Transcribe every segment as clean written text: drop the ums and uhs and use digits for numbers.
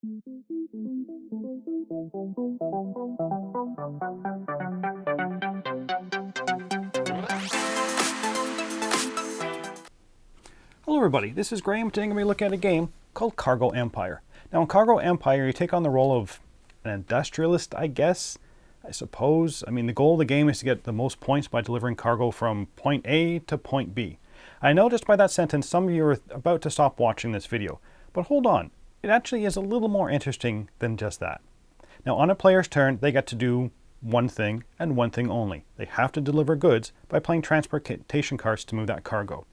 Hello everybody, this is Graeme. Today I'm going to be looking at a game called Cargo Empire. Now in Cargo Empire you take on the role of an industrialist, I suppose. I mean, the goal of the game is to get the most points by delivering cargo from point A to point B. I know just by that sentence some of you are about to stop watching this video, but hold on, it actually is a little more interesting than just that. Now on a player's turn they get to do one thing and one thing only. They have to deliver goods by playing transportation cards to move that cargo.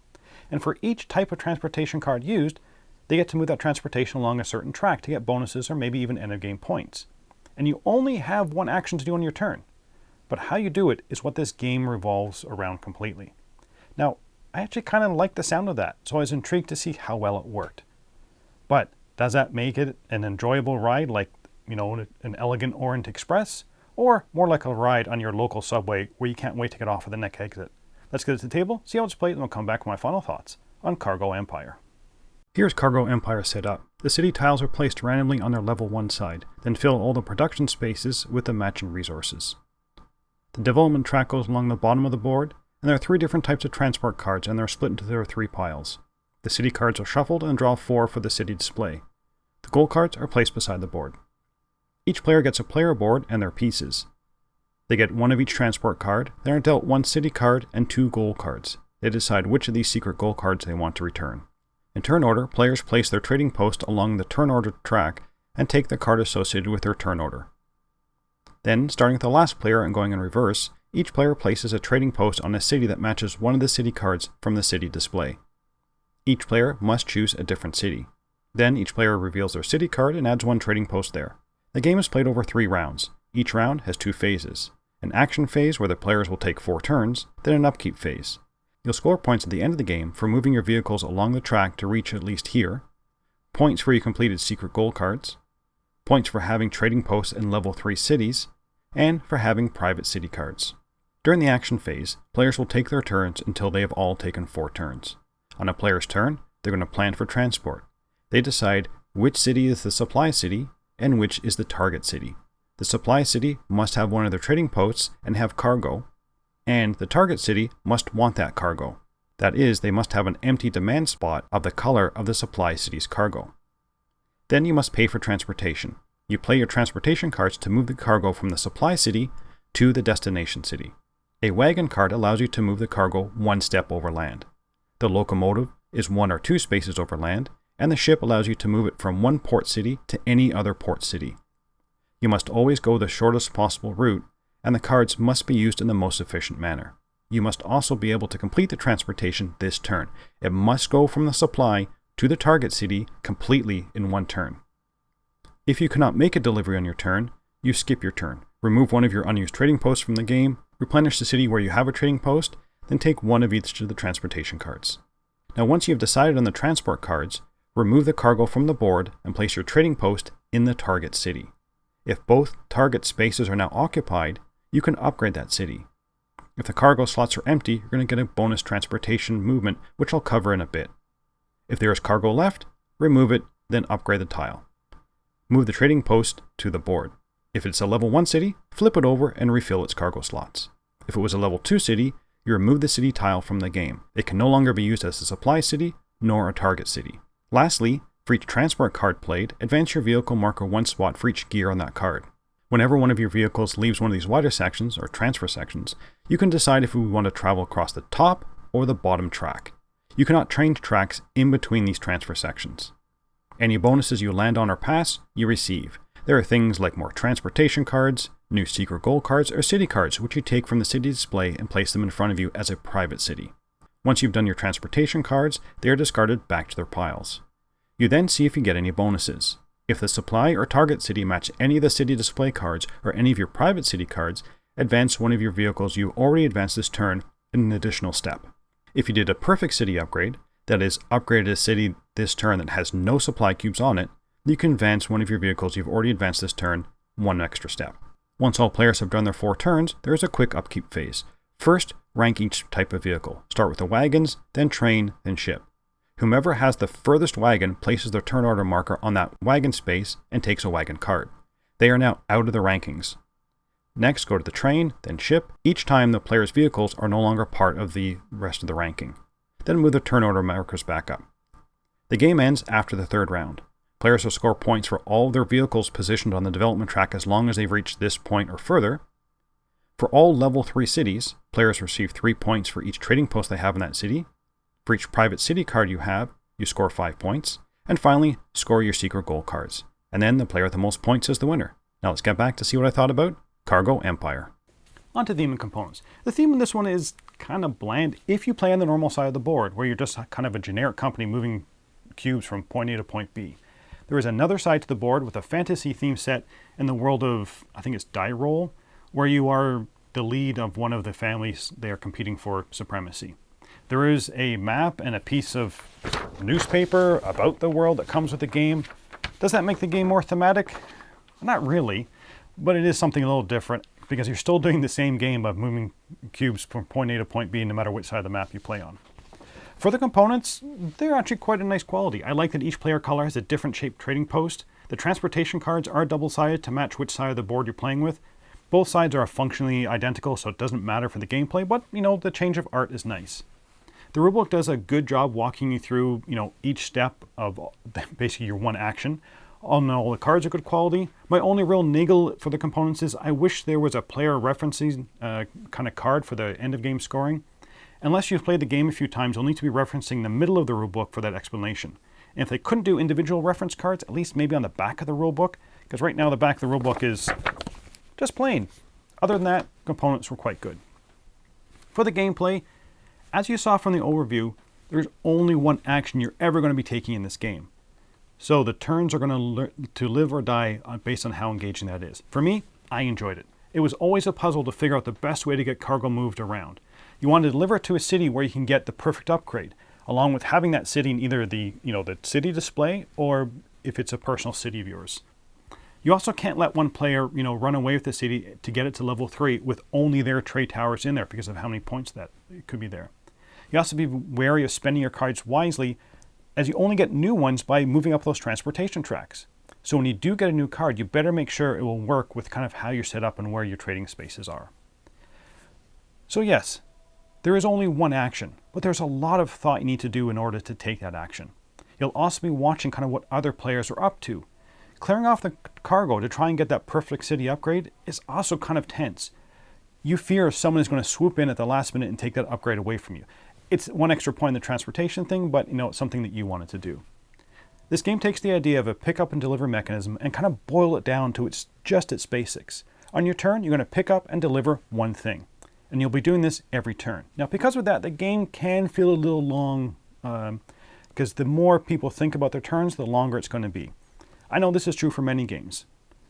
And for each type of transportation card used, they get to move that transportation along a certain track to get bonuses or maybe even end of game points. And you only have one action to do on your turn. But how you do it is what this game revolves around completely. Now, I actually kind of like the sound of that, so I was intrigued to see how well it worked. But does that make it an enjoyable ride like, an elegant Orient Express? Or more like a ride on your local subway where you can't wait to get off at the next exit? Let's get it to the table, see how it's played, and we'll come back with my final thoughts on Cargo Empire. Here's Cargo Empire set up. The city tiles are placed randomly on their level 1 side, then fill all the production spaces with the matching resources. The development track goes along the bottom of the board, and there are 3 different types of transport cards, and they're split into their 3 piles. The city cards are shuffled and draw 4 for the city display. The gold cards are placed beside the board. Each player gets a player board and their pieces. They get 1 of each transport card, they are dealt 1 city card and 2 gold cards. They decide which of these secret gold cards they want to return. In turn order, players place their trading post along the turn order track and take the card associated with their turn order. Then, starting with the last player and going in reverse, each player places a trading post on a city that matches one of the city cards from the city display. Each player must choose a different city. Then each player reveals their city card and adds 1 trading post there. The game is played over 3 rounds. Each round has 2 phases. An action phase where the players will take 4 turns, then an upkeep phase. You'll score points at the end of the game for moving your vehicles along the track to reach at least here, points for you completed secret gold cards, points for having trading posts in level 3 cities, and for having private city cards. During the action phase, players will take their turns until they have all taken 4 turns. On a player's turn, they're going to plan for transport. They decide which city is the supply city and which is the target city. The supply city must have one of their trading posts and have cargo, and the target city must want that cargo. That is, they must have an empty demand spot of the color of the supply city's cargo. Then you must pay for transportation. You play your transportation cards to move the cargo from the supply city to the destination city. A wagon card allows you to move the cargo 1 step over land. The locomotive is 1 or 2 spaces over land, and the ship allows you to move it from one port city to any other port city. You must always go the shortest possible route, and the cards must be used in the most efficient manner. You must also be able to complete the transportation this turn. It must go from the supply to the target city completely in 1 turn. If you cannot make a delivery on your turn, you skip your turn. Remove 1 of your unused trading posts from the game, replenish the city where you have a trading post, then take 1 of each of the transportation cards. Now once you have decided on the transport cards, remove the cargo from the board and place your trading post in the target city. If both target spaces are now occupied, you can upgrade that city. If the cargo slots are empty, you're going to get a bonus transportation movement, which I'll cover in a bit. If there is cargo left, remove it, then upgrade the tile. Move the trading post to the board. If it's a level 1 city, flip it over and refill its cargo slots. If it was a level 2 city, you remove the city tile from the game. It can no longer be used as a supply city, nor a target city. Lastly, for each transport card played, advance your vehicle marker 1 spot for each gear on that card. Whenever one of your vehicles leaves one of these wider sections, or transfer sections, you can decide if we want to travel across the top or the bottom track. You cannot change tracks in between these transfer sections. Any bonuses you land on or pass, you receive. There are things like more transportation cards, new secret gold cards, or city cards, which you take from the city display and place them in front of you as a private city. Once you've done your transportation cards, they are discarded back to their piles. You then see if you get any bonuses. If the supply or target city match any of the city display cards or any of your private city cards, advance 1 of your vehicles you already advanced this turn in an additional step. If you did a perfect city upgrade, that is, upgraded a city this turn that has no supply cubes on it, you can advance 1 of your vehicles you've already advanced this turn 1 extra step. Once all players have done their 4 turns, there is a quick upkeep phase. First, rank each type of vehicle. Start with the wagons, then train, then ship. Whomever has the furthest wagon places their turn order marker on that wagon space and takes a wagon card. They are now out of the rankings. Next, go to the train, then ship. Each time the player's vehicles are no longer part of the rest of the ranking. Then move the turn order markers back up. The game ends after the third round. Players will score points for all of their vehicles positioned on the development track as long as they've reached this point or further. For all level 3 cities, players receive 3 points for each trading post they have in that city. For each private city card you have, you score 5 points. And finally, score your secret goal cards. And then the player with the most points is the winner. Now let's get back to see what I thought about Cargo Empire. On to theme and components. The theme in this one is kind of bland if you play on the normal side of the board, where you're just kind of a generic company moving cubes from point A to point B. There is another side to the board with a fantasy theme set in the world of, I think it's die roll, where you are the lead of one of the families they are competing for supremacy. There is a map and a piece of newspaper about the world that comes with the game. Does that make the game more thematic? Not really, but it is something a little different because you're still doing the same game of moving cubes from point A to point B no matter which side of the map you play on. For the components, they're actually quite a nice quality. I like that each player color has a different shaped trading post. The transportation cards are double-sided to match which side of the board you're playing with. Both sides are functionally identical, so it doesn't matter for the gameplay, but, the change of art is nice. The rulebook does a good job walking you through, each step of basically your one action. All the cards are good quality. My only real niggle for the components is I wish there was a player referencing kind of card for the end of game scoring. Unless you've played the game a few times, you'll need to be referencing the middle of the rulebook for that explanation. And if they couldn't do individual reference cards, at least maybe on the back of the rulebook, because right now the back of the rulebook is just plain. Other than that, components were quite good. For the gameplay, as you saw from the overview, there's only one action you're ever going to be taking in this game. So the turns are going to live or die based on how engaging that is. For me, I enjoyed it. It was always a puzzle to figure out the best way to get cargo moved around. You want to deliver it to a city where you can get the perfect upgrade, along with having that city in either the city display or if it's a personal city of yours. You also can't let one player, run away with the city to get it to level 3 with only their trade towers in there because of how many points that could be there. You also be wary of spending your cards wisely, as you only get new ones by moving up those transportation tracks. So when you do get a new card, you better make sure it will work with kind of how you're set up and where your trading spaces are. So yes, there is only one action, but there's a lot of thought you need to do in order to take that action. You'll also be watching kind of what other players are up to. Clearing off the cargo to try and get that perfect city upgrade is also kind of tense. You fear someone is going to swoop in at the last minute and take that upgrade away from you. It's one extra point in the transportation thing, but it's something that you wanted to do. This game takes the idea of a pick up and deliver mechanism and kind of boil it down to its basics. On your turn, you're going to pick up and deliver one thing. And you'll be doing this every turn. Now, because of that, the game can feel a little long, because the more people think about their turns, the longer it's going to be. I know this is true for many games.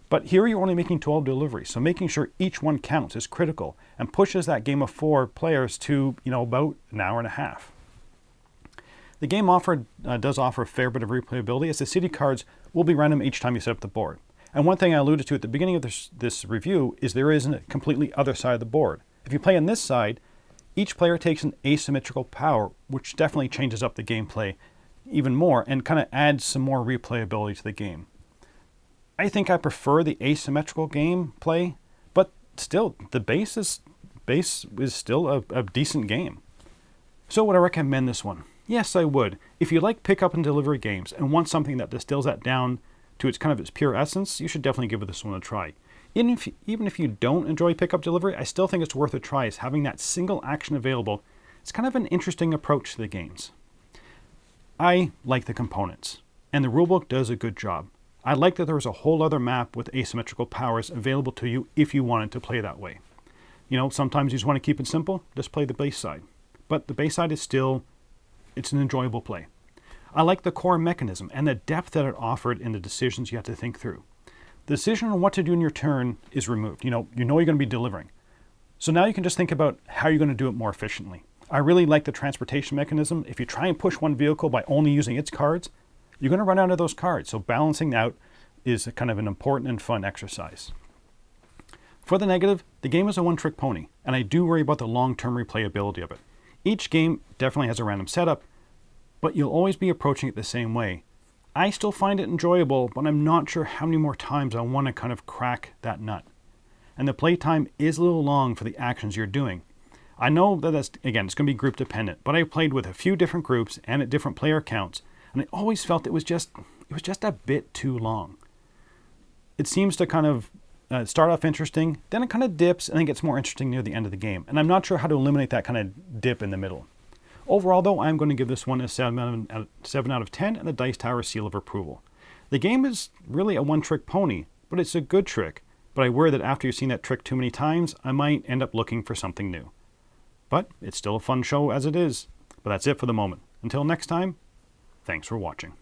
But here you're only making 12 deliveries, so making sure each one counts is critical and pushes that game of 4 players to, about an hour and a half. The game does offer a fair bit of replayability, as the city cards will be random each time you set up the board. And one thing I alluded to at the beginning of this review is there is a completely other side of the board. If you play on this side, each player takes an asymmetrical power, which definitely changes up the gameplay even more and kind of adds some more replayability to the game. I think I prefer the asymmetrical gameplay, but still, the base is still a decent game. So would I recommend this one? Yes, I would. If you like pick up and delivery games and want something that distills that down to its pure essence, you should definitely give this one a try. Even if you don't enjoy pickup delivery, I still think it's worth a try, as having that single action available. It's kind of an interesting approach to the games. I like the components, and the rulebook does a good job. I like that there was a whole other map with asymmetrical powers available to you if you wanted to play that way. Sometimes you just want to keep it simple, just play the base side. But the base side is still, it's an enjoyable play. I like the core mechanism and the depth that it offered in the decisions you have to think through. The decision on what to do in your turn is removed. You know you're going to be delivering. So now you can just think about how you're going to do it more efficiently. I really like the transportation mechanism. If you try and push one vehicle by only using its cards, you're going to run out of those cards. So balancing out is kind of an important and fun exercise. For the negative, the game is a one-trick pony, and I do worry about the long-term replayability of it. Each game definitely has a random setup, but you'll always be approaching it the same way. I still find it enjoyable, but I'm not sure how many more times I want to kind of crack that nut. And the playtime is a little long for the actions you're doing. I know that it's going to be group dependent, but I played with a few different groups and at different player counts, and I always felt it was just a bit too long. It seems to kind of start off interesting, then it kind of dips, and then gets more interesting near the end of the game. And I'm not sure how to eliminate that kind of dip in the middle. Overall, though, I'm going to give this one a 7 out of 10 and the Dice Tower seal of approval. The game is really a one-trick pony, but it's a good trick. But I worry that after you've seen that trick too many times, I might end up looking for something new. But it's still a fun show as it is. But that's it for the moment. Until next time, thanks for watching.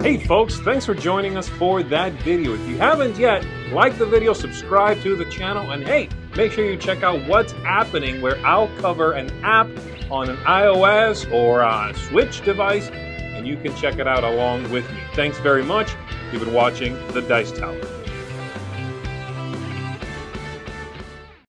Hey folks, thanks for joining us for that video. If you haven't yet, like the video, subscribe to the channel, and hey, make sure you check out what's happening where I'll cover an app on an iOS or a Switch device, and you can check it out along with me. Thanks very much. You've been watching The Dice Tower.